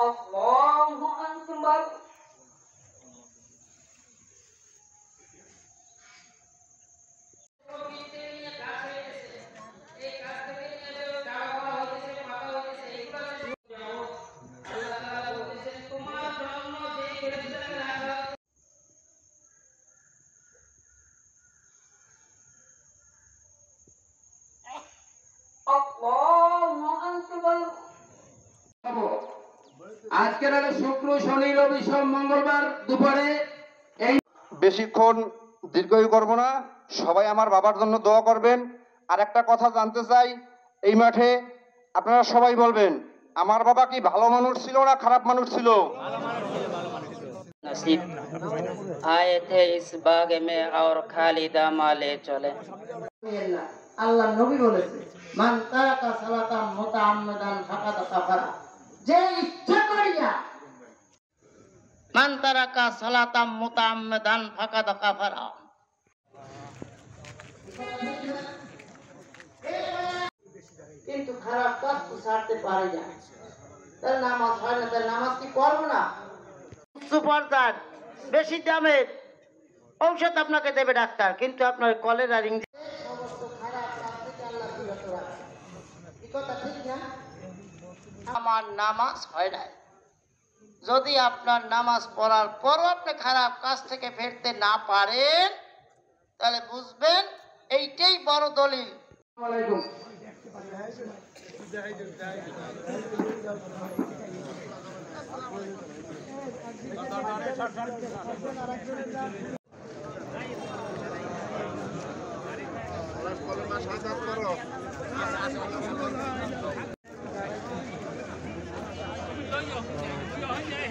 আল্লাহু আকবার। আজকের আগে শুক্র শনি রবি সোম মঙ্গলবার দুপুরে এই বেশিক্ষণ দীর্ঘই করব না, সবাই আমার বাবার জন্য দোয়া করবেন। আর একটা কথা জানতে চাই, এই মাঠে আপনারা সবাই বলবেন আমার বাবা কি ভালো মানুষ ছিল না খারাপ মানুষ ছিল? नसीब आए थे इस बाग में और खाली दामा ले चले। আল্লাহ নবী বলেছে মান তারাকা সালাতাম মুতাআম্মিদান ফাকাদ কাফারা, যে ইচ্ছা করিয়া মান তারাকা সালাতাম মুতাআম্মিদান ফাকাদ কাফারা। কিন্তু খারাপ কাজ তো ছাড়তে পারে না, তার নামাজ হয় না, তার নামাজ কি পড়বো না? সুপারদার বেশি দামের ঔষধ আপনাকে দেবে ডাক্তার, কিন্তু আপনার কলেরা রিং আমার নামাজ হয় না। যদি আপনার নামাজ পড়ার পরও আপনি খারাপ কাজ থেকে ফিরতে না পারেন, তাহলে বুঝবেন এইটাই বড় দলিল। Yo,